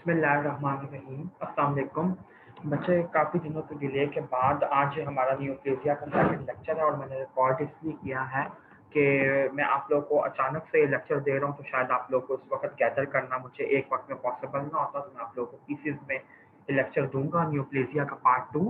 बिस्मिल्लाहिर्रहमानिर्रहीम। अस्सलाम वालेकुम। बच्चे, काफ़ी दिनों के डिले के बाद आज हमारा न्यूक्लेसिया का सेकंड लेक्चर है और मैंने रिकॉर्ड इसलिए किया है कि मैं आप लोगों को अचानक से लेक्चर दे रहा हूँ, तो शायद आप लोग को उस वक्त गैदर करना मुझे एक वक्त में पॉसिबल ना होता, तो मैं आप लोगों को पीसीज में ये लेक्चर दूंगा न्यूक्लेसिया का पार्ट 2।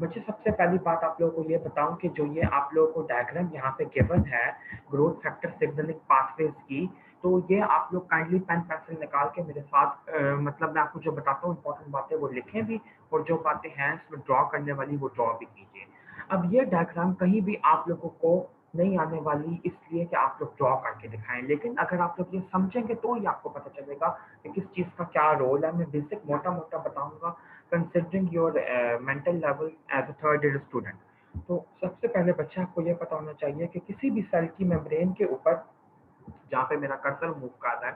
बच्चे, सबसे पहली बात आप लोगों को ये बताऊं कि जो ये आप लोगों को डायग्राम यहाँ पे गिवन है ग्रोथ फैक्टर सिग्नलिंग पाथवेज की, तो ये आप लोग काइंडली पेन पेंसिल निकाल के मेरे साथ मतलब मैं आपको जो बताता हूँ इंपॉर्टेंट बातें वो लिखें भी, और जो बातें हैं इसमें ड्रॉ करने वाली वो ड्रॉ भी कीजिए। अब ये डायग्राम कहीं भी आप लोगों को नहीं आने वाली इसलिए कि आप लोग ड्रॉ करके दिखाएं, लेकिन अगर आप लोग ये समझेंगे तो ही आपको पता चलेगा कि किस चीज़ का क्या रोल है। मैं बेसिक मोटा मोटा बताऊंगा considering your mental level as a third year student. तो सबसे पहले बच्चे, आपको ये पता होना चाहिए कि किसी भी सेल की मेम्ब्रेन के ऊपर जहाँ पे मेरा कर्सर मूव कर रहा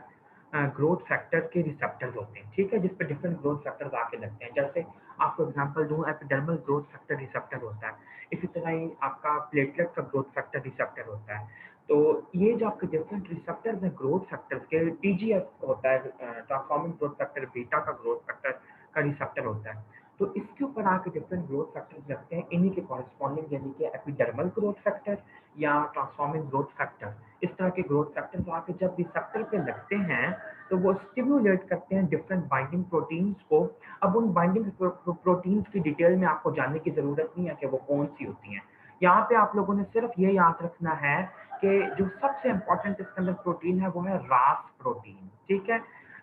है ग्रोथ फैक्टर के रिसेप्टर्स होते हैं, ठीक है, जिस पे डिफरेंट ग्रोथ फैक्टर्स आके लगते हैं। जैसे आपको एग्जांपल दूं, एपिडर्मल ग्रोथ फैक्टर रिसेप्टर होता है, इसी तरह ही आपका प्लेटलेट का ग्रोथ फैक्टर रिसेप्टर होता है। तो ये जो आपके डिफरेंट रिसेप्टर्स हैं ग्रोथ फैक्टर्स के, टीजीएफ होता है ट्रांसफॉर्मिंग ग्रोथ फैक्टर, बीटा का ग्रोथ फैक्टर का रिसेप्टर होता है। तो इसके ऊपर आके डिफरेंट ग्रोथ फैक्टर्स लगते हैं, इन्हीं के कॉरेस्पॉन्डिंग, यानी कि एपिडर्मल ग्रोथ फैक्टर या ट्रांसफॉर्मिंग ग्रोथ फैक्टर। इस तरह के ग्रोथ फैक्टर्स आके जब रिसेप्टर पे लगते हैं तो वो स्टिम्युलेट करते हैं डिफरेंट बाइंडिंग प्रोटीन्स को। अब उन बाइंडिंग प्रोटीन्स की डिटेल में आपको जानने की जरूरत नहीं है कि वो कौन सी होती हैं। यहाँ पे आप लोगों ने सिर्फ ये याद रखना है कि जो सबसे इंपॉर्टेंट इसके अंदर प्रोटीन है वो है रास प्रोटीन, ठीक है।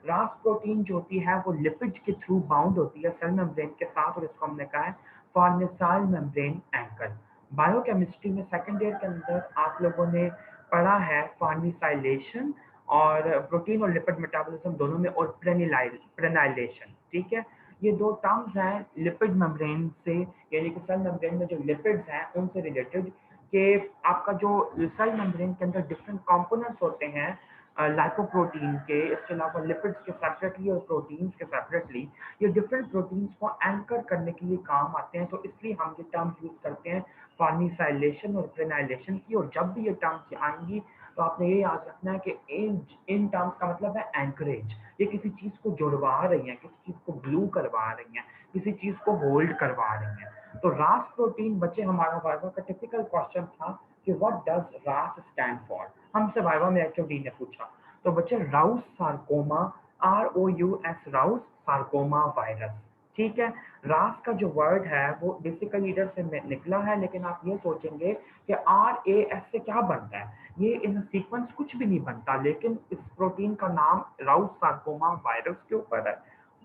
रास प्रोटीन जो होती है वो लिपिड के थ्रू बाउंड होती है सेल मेम्ब्रेन के साथ, और इसको हमने कहा है फार्नेसाइल मेम्ब्रेन एंकर। बायोकेमिस्ट्री में सेकेंड ईयर के अंदर आप लोगों ने पढ़ा है फार्निसाइलेशन, और प्रोटीन और लिपिड मेटाबॉलिज्म दोनों में, और प्रेनाइलेशन, ठीक है। ये दो टर्म्स हैं लिपिड मेम्ब्रेन से, यानी कि सेल मेम्ब्रेन में जो लिपिड्स हैं उनसे रिलेटेड, कि आपका जो सेल मेम्ब्रेन के अंदर डिफरेंट कंपोनेंट्स होते हैं लाइकोप्रोटीन के, इसके अलावा लिपिड्स के सेपरेटली और प्रोटीन्स के सेपरेटली, ये डिफरेंट प्रोटीन्स को एंकर करने के लिए काम आते हैं। तो इसलिए हम ये टर्म्स यूज करते हैं फार्निसाइलेशन और प्रेनाइलेशन की। और जब भी ये टर्म्स आएंगी तो आपने ये याद रखना है कि इन इन टर्म्स का मतलब है एंकरेज। ये किसी चीज को जुड़वा रही हैं, किसी चीज को ग्लू करवा रही हैं, किसी चीज को होल्ड करवा रही हैं। तो रास प्रोटीन, बच्चे, हमारा वाइवा का टिपिकल क्वेश्चन था कि व्हाट डज रास स्टैंड फॉर। हमसे वाइवा में एचओडी ने पूछा। तो बच्चे, Rouse sarcoma, ROUS, Rouse sarcoma virus, ठीक है। रास का जो वर्ड है वो बेसिकली इधर से निकला है, लेकिन आप ये सोचेंगे कि RAS से क्या बनता है, ये इन सीक्वेंस कुछ भी नहीं बनता, लेकिन इस प्रोटीन का नाम राउस सार्कोमा वायरस के ऊपर है।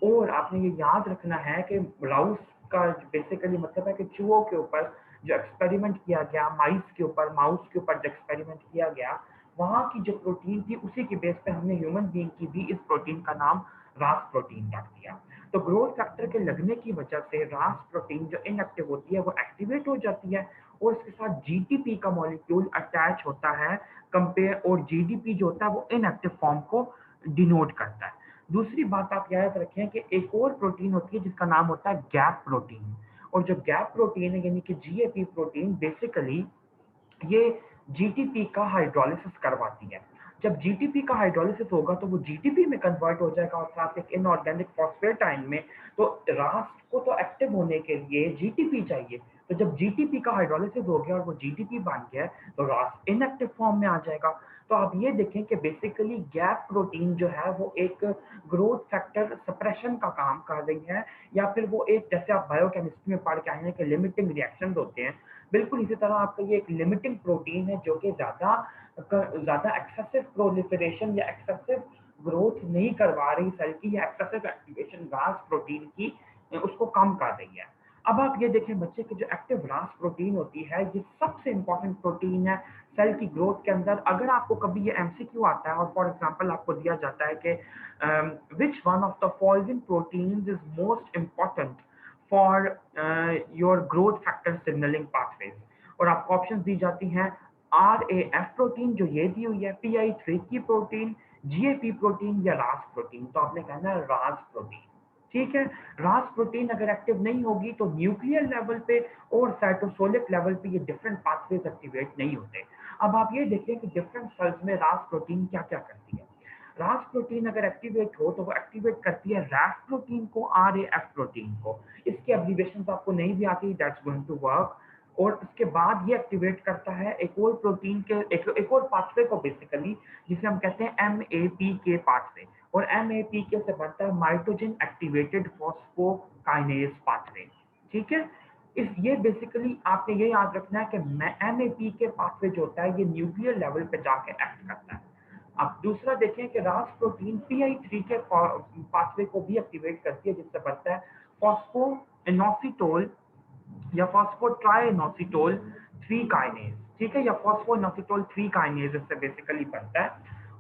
और आपने ये याद रखना है कि राउस का बेसिकली मतलब है कि चूहों के ऊपर जो एक्सपेरिमेंट किया गया, माइस के ऊपर, माउस के ऊपर जो एक्सपेरिमेंट किया गया, वहां की जो प्रोटीन थी उसी के बेस पे हमने ह्यूमन बीइंग की भी इस प्रोटीन का नाम रास प्रोटीन रख दिया। तो ग्रोथ फैक्टर के लगने की वजह से रास प्रोटीन जो इनएक्टिव होती है वो एक्टिवेट हो जाती है, और इसके साथ जीटीपी का मॉलिक्यूल अटैच होता है कंपेयर, और जीडीपी जो होता है वो इनएक्टिव फॉर्म को डिनोट करता है। दूसरी बात आप याद रखें कि एक और प्रोटीन होती है जिसका नाम होता है गैप प्रोटीन। और जो गैप प्रोटीन है यानी कि जीएपी प्रोटीन, बेसिकली ये जीटीपी का हाइड्रोलिसिस करवाती है। जब जीटीपी का हाइड्रोलिसिस होगा तो वो जीटीपी में कन्वर्ट हो जाएगा, और साथ एक इनऑर्गेनिक फॉस्फेट आयन में। तो रास को तो एक्टिव होने के लिए जीटीपी चाहिए। तो जब जीटीपी का हाइड्रोलिसिस हो गया और वो जीटीपी बन गया, तो रास इनएक्टिव फॉर्म में आ जाएगा। तो आप ये देखें कि बेसिकली गैप प्रोटीन जो है वो एक ग्रोथ फैक्टर सप्रेशन का काम कर रही है, या फिर वो एक, जैसे आप बायोकेमिस्ट्री में पढ़ के आए हैं कि लिमिटिंग रिएक्शंस होते हैं, बिल्कुल इसी तरह आपका ये एक लिमिटिंग प्रोटीन है जो कि ज्यादा एक्सेसिव प्रोलिफरेशन या एक्सेसिव ग्रोथ नहीं करवा रही सेल की, या एक्सेसिव एक्टिवेशन रास प्रोटीन की उसको कम कर रही है। अब आप ये देखें बच्चे कि जो एक्टिव रास प्रोटीन होती है ये सबसे इंपॉर्टेंट प्रोटीन है सेल की ग्रोथ के अंदर। अगर आपको कभी ये एमसीक्यू आता है और फॉर एग्जांपल आपको दिया जाता है कि विच one of the following proteins is most important for your growth factor signalling pathways, और आपको ऑप्शन दी जाती हैं RAF प्रोटीन जो ये दी हुई है, PI3 की प्रोटीन, GAP प्रोटीन, या रास प्रोटीन। तो आपने कहना है रास प्रोटीन, ठीक है। रास प्रोटीन अगर एक्टिव नहीं होगी तो न्यूक्लियर लेवल पे और साइटोसोलिक लेवल पे ये डिफरेंट पाथवेज एक्टिवेट नहीं होते। अब आप ये देखिए कि डिफरेंट सेल्स में रास प्रोटीन क्या क्या करती है। रास प्रोटीन अगर एक्टिवेट हो तो वो एक्टिवेट करती है रैफ प्रोटीन को, RAF प्रोटीन को। इसकी एब्रिविएशन आपको नहीं भी आती, दैट्स गोइंग टू वर्क। और उसके बाद ये एक्टिवेट करता है एक और प्रोटीन के एक और पाथवे को बेसिकली, जिसे हम कहते हैं MAPK पाथवे। और MAPK से बनता है माइटोजन एक्टिवेटेड फॉस्फोकाइनेज पाथवे। ठीक है, इस ये बेसिकली आपने ये याद रखना है कि MAPK पाथवे जो होता है ये न्यूक्लियर लेवल पे जाके एक्ट करता है। अब दूसरा देखें कि रास प्रोटीन PI3 के पाथवे को भी एक्टिवेट करती है, जिससे बनता है फॉस्फोइनोसिटोल या फॉस्फोट्राइनोसिटोल 3 काइनेज। ठीक है, या फॉस्फोइनोसिटोल 3 काइनेज इससे बेसिकली बनता है।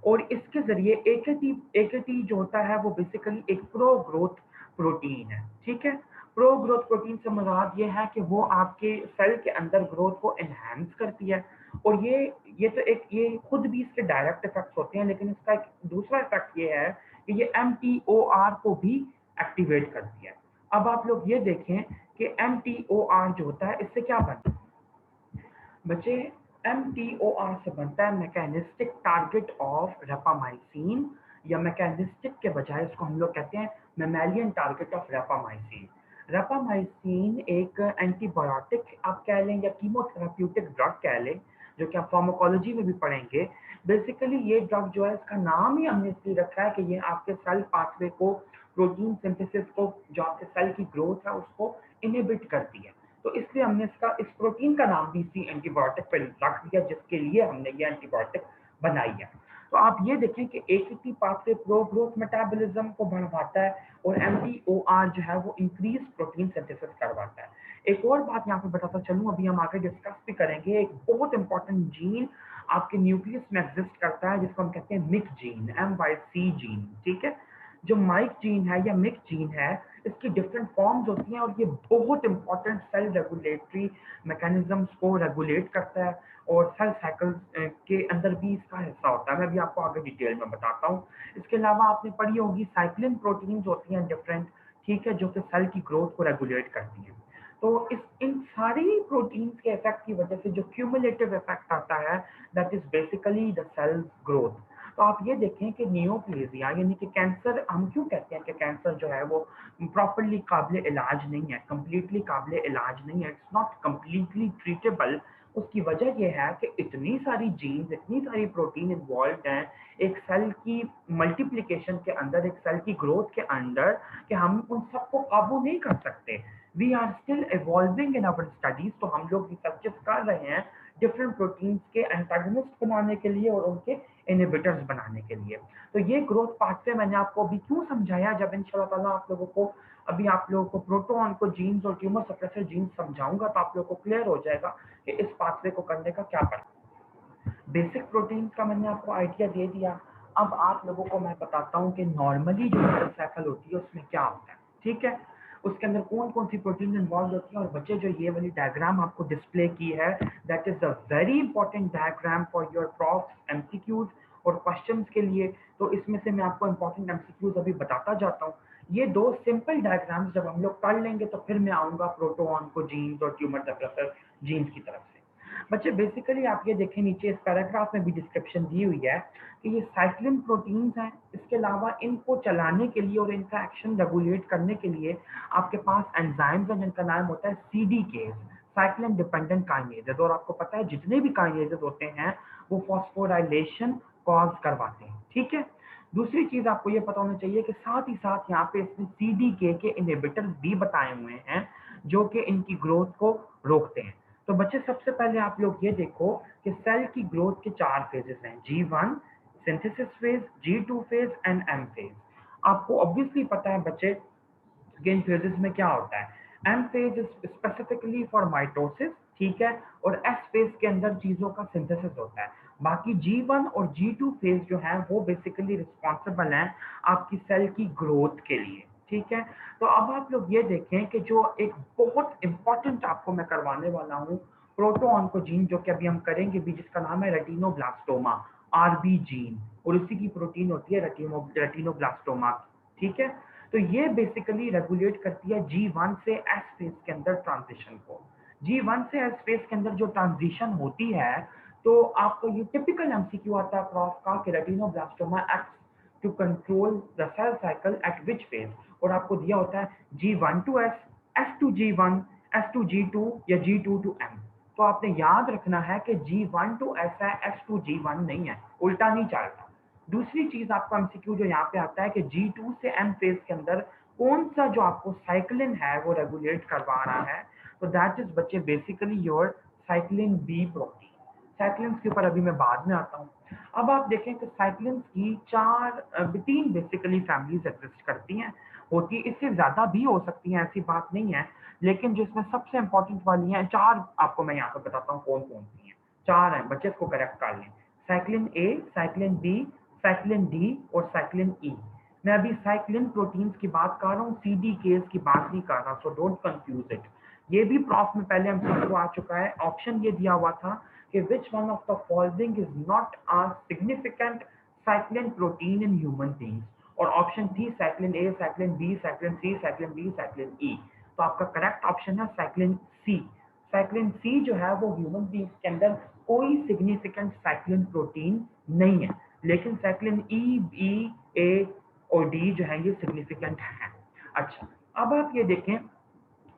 और इसके जरिए AKT जो होता है वो बेसिकली एक प्रो ग्रोथ प्रोटीन है। ठीक है, प्रो ग्रोथ प्रोटीन से मुराद ये है कि वो आपके सेल के अंदर ग्रोथ को एनहांस करती है। और ये तो एक ये खुद भी इसके डायरेक्ट इफेक्ट्स होते हैं, लेकिन इसका एक दूसरा इफेक्ट ये है कि ये MTOR को भी एक्टिवेट करती है। अब आप लोग ये देखें कि MTOR जो होता है इससे क्या बनता है बच्चे। MTOR से बनता है मैकेनिस्टिक टारगेट ऑफ रेपामाइसिन, या मैकेनिस्टिक के बजाय इसको हम लोग कहते हैं मेमेलियन टारगेट ऑफ रेपामाइसिन। रेपामाइसिन एक एंटीबायोटिक आप कह लें या कीमोथेराप्यूटिक ड्रग कह लें, जो कि आप फार्माकोलॉजी में भी पढ़ेंगे। बेसिकली ये ड्रग जो है, इसका नाम ही हमने इसलिए रखा है कि ये आपके सेल पाथवे को, प्रोटीन सिंथेसिस को, जो आपके सेल की ग्रोथ है उसको इनहिबिट करती है। तो इसलिए हमने इस प्रोटीन का नाम भी इसी एंटीबायोटिक पर रख दिया, जिसके लिए हमने ये एंटीबायोटिक बनाई है। तो आप ये देखें कि AKT pathway pro growth metabolism को बढ़ाता है और MTOR जो है वो इंक्रीज प्रोटीन सिंथेसिस करवाता है। एक और बात यहाँ पे बताता चलूं, अभी हम आगे डिस्कस भी करेंगे। एक बहुत इंपॉर्टेंट जीन आपके न्यूक्लियस में एग्जिस्ट करता है, जिसको हम कहते हैं मिक जीन, MYC जीन। ठीक है, जो माइक जीन है या मिक जीन है, इसकी डिफरेंट फॉर्म्स होती हैं और ये बहुत इंपॉर्टेंट सेल रेगुलेटरी मैकेनिज्म्स को रेगुलेट करता है और सेल साइकिल के अंदर भी इसका हिस्सा होता है। मैं भी आपको आगे डिटेल में बताता हूँ। इसके अलावा आपने पढ़ी होगी साइक्लिन प्रोटीन्स होती हैं डिफरेंट, ठीक है, जो कि सेल की ग्रोथ को रेगुलेट करती हैं। तो इन सारी प्रोटीन्स के इफेक्ट की वजह से जो क्यूमुलेटिव इफेक्ट आता है, that is basically the cell growth. तो आप ये देखें कि नियोप्लेजिया यानी कि कैंसर, हम क्यों कहते हैं कि कैंसर जो है वो प्रॉपरली काबिल इलाज नहीं है, कंप्लीटली काबिल इलाज नहीं है, इट्स नॉट कंप्लीटली ट्रीटेबल। उसकी वजह यह है कि इतनी सारी जीन्स, इतनी सारी प्रोटीन इन्वॉल्व हैं एक सेल की मल्टीप्लिकेशन के अंदर, एक सेल की ग्रोथ के अंदर, कि हम उन सबको काबू नहीं कर सकते। We are still evolving in our studies. तो हम लोग रिसर्चेस कर रहे हैं डिफरेंट प्रोटीन्स के एंटागोनिस्ट बनाने के लिए और उनके इनहिबिटर्स बनाने के लिए। तो ये ग्रोथ पाथवे मैंने आपको अभी क्यों समझाया, जब इंशाल्लाह ताला आप लोगों को अभी आप लोगों को प्रोटोन को जीन्स और ट्यूमर सप्रेसर जीन्स समझाऊंगा, तो आप लोगों को क्लियर हो जाएगा कि इस पाथवे को करने का क्या पड़ता है। बेसिक प्रोटीन का मैंने आपको आइडिया दे दिया। अब आप लोगों को मैं बताता हूँ कि नॉर्मली जो सेल साइकिल होती है उसमें क्या होता है। ठीक है, उसके अंदर कौन कौन सी प्रोटीन इन्वॉल्व होती है। और बच्चे जो ये वाली डायग्राम आपको डिस्प्ले की है, that is a very important diagram for your profs MCQs और क्वेश्चंस के लिए। तो इसमें से मैं आपको इंपॉर्टेंट एमसीक्यूज अभी बताता जाता हूँ। ये दो सिंपल डायग्राम्स जब हम लोग कर लेंगे तो फिर मैं आऊंगा प्रोटोन को जीन्स और ट्यूमर सप्रेसर जीन्स की तरफ से। बच्चे बेसिकली आप ये देखें, नीचे इस पैराग्राफ में भी डिस्क्रिप्शन दी हुई है कि ये साइक्लिन प्रोटीन्स हैं। इसके अलावा इनको चलाने के लिए और इनका एक्शन रेगुलेट करने के लिए आपके पास एंजाइम्स हैं, जिनका नाम होता है CDKs, साइक्लिन डिपेंडेंट काइनेजेस। और आपको पता है जितने भी काइनेजेस होते हैं वो फॉस्फोराइलेशन कॉज करवाते हैं। ठीक है, दूसरी चीज आपको ये पता होना चाहिए कि साथ ही साथ यहाँ पे इसमें CDK के इनहिबिटर्स भी बताए हुए हैं, जो कि इनकी ग्रोथ को रोकते हैं। तो बच्चे सबसे पहले आप लोग ये देखो कि सेल की ग्रोथ के 4 फेजेस हैं, G1 synthesis phase, G2 phase and M phase. आपको ऑब्वियसली पता है बच्चे कि इन फेजेस में क्या होता है। M phase is specifically for mitosis, ठीक है, और S फेज के अंदर चीजों का सिंथेसिस होता है। बाकी G1 और G2 फेज जो है वो बेसिकली रिस्पॉन्सिबल हैं आपकी सेल की ग्रोथ के लिए। ठीक है, तो अब आप लोग ये देखें कि जो एक बहुत इंपॉर्टेंट आपको मैं करवाने वाला हूँ प्रोटोऑन्कोजीन, जो कि अभी हम करेंगे भी, जिसका नाम है रेटिनोब्लास्टोमा, RB जीन, और इसी की प्रोटीन होती है रेटिनोब्लास्टोमा। ठीक है, तो ये बेसिकली रेगुलेट करती है G1 से S फेज के अंदर ट्रांजिशन को। G1 से S फेज के अंदर जो ट्रांजिशन होती है, तो आपको ये टिपिकल एमसीक्यू आता है क्रॉस का कि retinoblastoma act to control the cell cycle at which phase, और आपको दिया होता है G1 to S, S to G1, S to G2 या G2 टू M। तो आपने याद रखना है कि G1 टू S है, S टू G1 नहीं है, उल्टा नहीं चलता। दूसरी चीज आपको एमसीक्यू जो यहाँ पे आता है कि G2 से M फेज के अंदर कौन सा जो आपको साइक्लिन है वो रेगुलेट करवा रहा है, तो दैट इज बच्चे basically your cyclin B protein. Cyclins के ऊपर अभी मैं बाद में आता हूँ। अब आप देखें कि साइक्लिन्स की तीन बेसिकली फैमिलीज एग्जिस्ट करती हैं, होती इससे ज्यादा भी हो सकती हैं, ऐसी बात नहीं है, लेकिन जिसमें सबसे इंपॉर्टेंट वाली हैं चार, आपको मैं यहाँ पे बताता हूँ कौन कौन सी हैं। चार हैं बच्चे, इसको करेक्ट कर लें। साइक्लिन ए, साइक्लिन बी, साइक्लिन डी और साइक्लिन ई। मैं अभी साइक्लिन प्रोटीन्स की बात कर रहा हूँ, सीडी केस की बात नहीं कर रहा, सो डोंट कंफ्यूज इट। ये भी प्रॉफ में पहले हमसे आ चुका है। ऑप्शन ये दिया हुआ था कि विच one of the following is not a significant cyclin protein in human beings, और ऑप्शन थी साइक्लिन ए, साइक्लिन बी, साइक्लिन सी, साइक्लिन डी, साइक्लिन ई। तो आपका करेक्ट ऑप्शन है साइक्लिन सी। साइक्लिन सी जो है वो ह्यूमन बींग्स के अंदर कोई सिग्निफिकेंट साइक्लिन प्रोटीन नहीं है, लेकिन साइक्लिन ई, बी, ए और डी जो है ये सिग्निफिकेंट है। अच्छा, अब आप ये देखें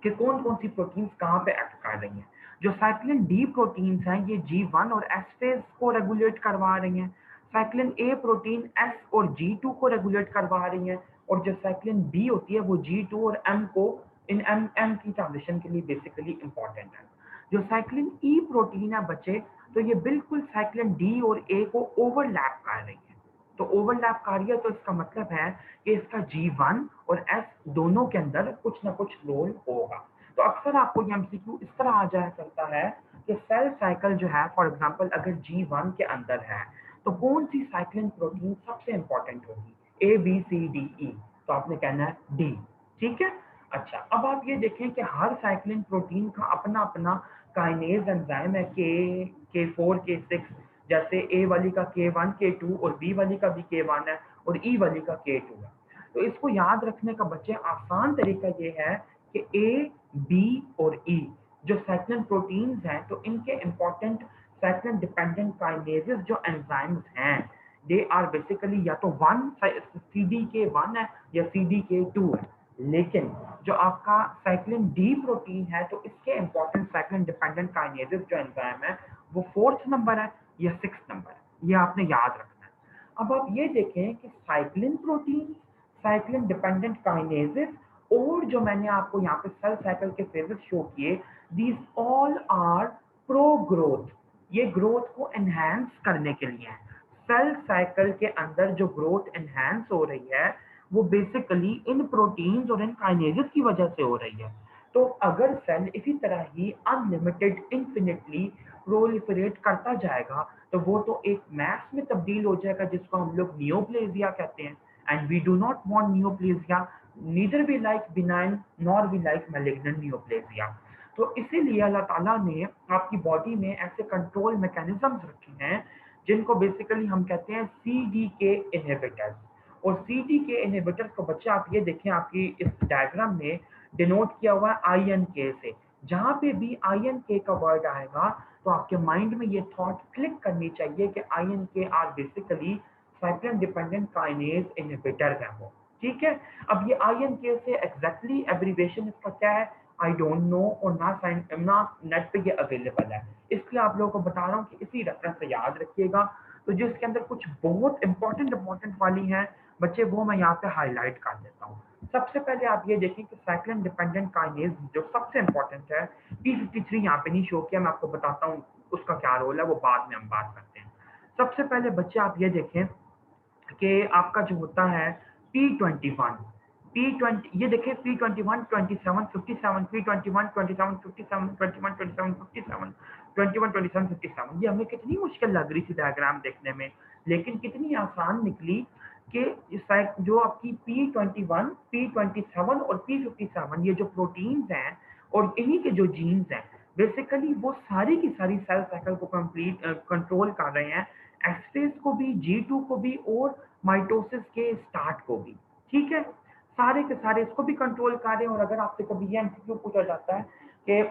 कि कौन कौन सी प्रोटीन्स कहाँ पे एक्ट कर रही हैं। जो साइक्लिन डी प्रोटीन्स हैं ये G1 और S फेज को रेगुलेट करवा रही हैं। साइक्लिन ए प्रोटीन S और G2 को रेगुलेट करवा रही हैं, और जो साइक्लिन बी होती है वो G2 और M को, इन M की ट्रांजिशन के लिए बेसिकली इंपॉर्टेंट है। जो साइक्लिन ई प्रोटीन है बच्चे, तो ये बिल्कुल साइक्लिन डी और ए को ओवरलैप कर रही है। तो ओवरलैप कर रही है तो इसका मतलब है कि इसका G1 और S दोनों के अंदर कुछ ना कुछ रोल होगा। तो अक्सर आपको ये एमसीक्यू इस तरह आ जाया करता है कि सेल साइकिल जो है, फॉर एग्जांपल अगर G1 के अंदर है तो कौन सी साइक्लिन प्रोटीन सबसे इंपॉर्टेंट होगी, A B C D E, तो आपने कहना है डी। ठीक है। अच्छा, अब आप ये देखें कि हर साइक्लिन प्रोटीन का अपना अपना काइनेज एंजाइम है, के4, के6। जैसे ए वाली का K1, K2 और बी वाली का भी K1 है और ई वाली का K2 है। तो इसको याद रखने का बच्चे आसान तरीका ये है कि ए, बी और ई जो साइक्लिन प्रोटीन्स हैं, तो इनके इंपॉर्टेंट साइक्लिन डिपेंडेंट काइनेजेस जो एंजाइम्स हैं, दे आर बेसिकली या तो वन CDK1 है या CDK2 है। लेकिन जो आपका साइक्लिन डी प्रोटीन है, तो इसके इंपॉर्टेंट साइक्लिन डिपेंडेंट काइनेजेस जो एंजाइम है वो 4th नंबर है या 6th नंबर है, ये आपने याद रखना है। अब आप ये देखें कि cyclin protein, cyclin dependent kinases और जो मैंने आपको यहाँ पे सेल साइकिल के फेजेस शो किए, these all are pro growth. ये ग्रोथ को एनहांस करने के लिए है। सेल साइकिल के अंदर जो ग्रोथ एनहांस हो रही है वो बेसिकली इन प्रोटीन्स और इन काइनेजेस की वजह से हो रही है। तो अगर सेल इसी तरह ही अनलिमिटेड इंफिनिटली प्रोलिफरेट करता जाएगा तो वो तो एक मैस में तब्दील हो जाएगा, जिसको हम लोग नियोप्लेजिया कहते हैं। And we do not want neoplasia, neither we like benign nor we like malignant neoplasia. तो इसीलिए अल्लाह ताला ने आपकी बॉडी में ऐसे कंट्रोल मैकेनिज्म्स रखे हैं जिनको बेसिकली हम कहते हैं CDK इनहिबिटर्स। और CDK इनहिबिटर्स को बच्चे आप ये देखें, आपकी इस डायग्राम में डिनोट किया हुआ है INK से। जहाँ पे भी INK का वर्ड आएगा तो आपके माइंड में ये थॉट क्लिक करनी चाहिए कि INK are basically cyclin dependent kinase inhibitors हैं वो। ठीक है। अब ये INK से एग्जैक्टली एब्रीविएशन इसका क्या है आई डोंट नो, और ना नेट पे ये अवेलेबल है, इसलिए आप लोगों को बता रहा हूँ कि इसी रेफरेंस से याद रखिएगा। तो जो इसके अंदर कुछ बहुत इंपॉर्टेंट वाली हैं बच्चे, वो मैं यहाँ पे हाईलाइट कर देता हूँ। सबसे पहले आप ये देखें कि साइक्लिन डिपेंडेंट काइनेज जो सबसे इंपॉर्टेंट है, P53 यहाँ पे नहीं शो किया, मैं आपको बताता हूँ उसका क्या रोल है, वो बाद में हम बात करते हैं। सबसे पहले बच्चे आप ये देखें कि आपका जो होता है P21, P20, ये देखिए P21, 27, 57, P21, 27, 57, 21, 27, 57, 21, 27, 57। ये हमें कितनी मुश्किल लग रही थी डायग्राम देखने में, लेकिन कितनी आसान निकली कि जो आपकी P21, P27 और P57 ये जो प्रोटीन्स हैं और इन्हीं के जो जीन्स हैं, बेसिकली वो सारी की सारी सेल साइकिल को कंट्रोल कर रहे हैं, एस्फेज को भी, G2 को भी और माइटोसिस के स्टार्ट को भी। ठीक है, सारे के सारे इसको भी कंट्रोल कर रहे हैं। और अगर आपसे कभी ये एमसीक्यू पूछा जाता है कि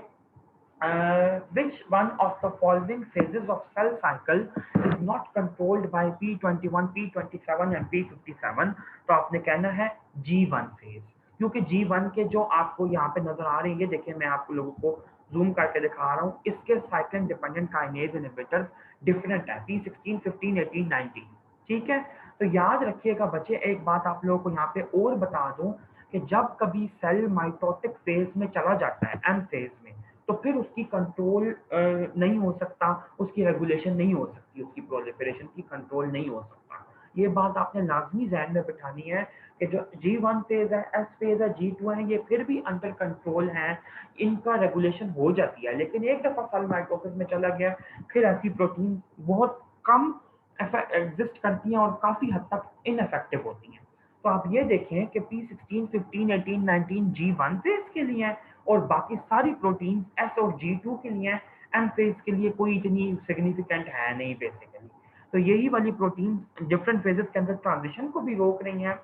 which one of the following phases of cell cycle is not controlled by P21, P27 and P57? तो आपने कहना है G1 फेज, क्योंकि G1 के जो आपको यहाँ पे नजर आ रही है, देखिए मैं आप लोगों को जूम करके दिखा रहा हूँ, इसके cyclin dependent kinase inhibitors different है, P16, 15, 18, 19। ठीक है, तो याद रखिएगा बच्चे, एक बात आप लोगों को यहाँ पे और बता दूं कि जब कभी सेल माइटोटिक फेज में चला जाता है, एम फेज में, तो फिर उसकी कंट्रोल नहीं हो सकता, उसकी रेगुलेशन नहीं हो सकती, उसकी प्रोलिफरेशन की कंट्रोल नहीं हो सकता। ये बात आपने लाजमी ज़हन में बिठानी है कि जो G1 फेज है, एस फेज है, G2 है, ये फिर भी अंडर कंट्रोल है, इनका रेगुलेशन हो जाती है। लेकिन एक दफ़ा सेल माइटोसिस में चला गया, फिर ऐसी प्रोटीन बहुत कम एग्जिस्ट करती हैं और काफ़ी हद तक इनफेक्टिव होती हैं। तो आप ये देखें कि P16, 15, 18, 19 G1 फेज के लिए है और बाकी सारी प्रोटीन S और G2 के लिए, एम फेज के लिए कोई इतनी सिग्निफिकेंट है नहीं बेसिकली। तो यही वाली प्रोटीन डिफरेंट फेजेस के अंदर ट्रांजिशन को भी रोक रही हैं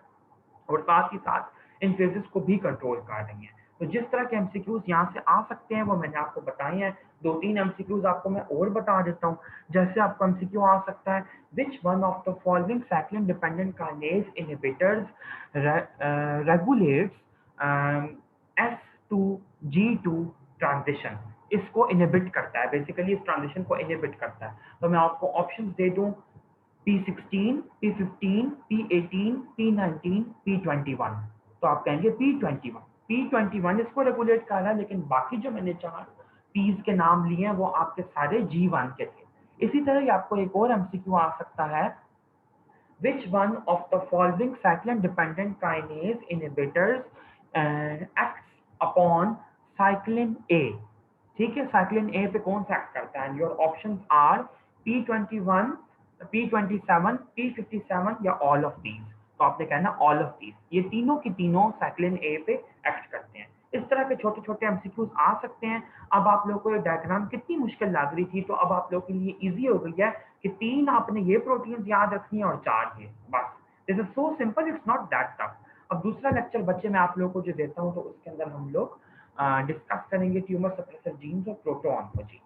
और साथ ही साथ इन फेजेस को भी कंट्रोल कर रही हैं। तो जिस तरह के एमसीक्यूज यहाँ से आ सकते हैं वो मैंने आपको बताए हैं। 2-3 एमसीक्यूज आपको मैं और बता देता हूँ। जैसे आपको एमसीक्यू आ सकता है, which one of the following cyclin dependent kinase inhibitors regulates S to G2 transition, इसको इनहिबिट करता है, बेसिकली इस ट्रांजिशन को इनहिबिट करता है। तो मैं आपको ऑप्शंस दे दूं, P16, P15, P18, P19, P21। तो आप कहेंगे P21, P21 इसको रेगुलेट कर रहा है, लेकिन बाकी जो मैंने 4 P's के नाम लिए हैं वो आपके सारे G1 के थे। इसी तरह ही आपको एक और एमसीक्यू आ सकता है, which one of the following cyclin dependent kinase inhibitors acts upon cyclin A? ठीक है, साइक्लिन ए पे कौन सा एक्ट करता है? And your options are P21, P27, P57 या ऑल ऑफ दीज। तो आपने कहना ऑल ऑफ दीज, ये तीनों की तीनों साइक्लिन ए पे एक्ट करते हैं। इस तरह के छोटे छोटे एमसीक्यूज आ सकते हैं। अब आप लोगों को ये डायग्राम कितनी मुश्किल लग रही थी, तो अब आप लोगों के लिए इजी हो गई है कि 3 आपने ये प्रोटीन्स याद रखनी है और 4 ये, बस। This is so simple, it's not that tough. अब दूसरा लेक्चर बच्चे मैं आप लोगों को जो देता हूँ, तो उसके अंदर हम लोग डिस्कस करेंगे ट्यूमर सप्रेसर जीन्स और प्रोटोऑन्कोलॉजी।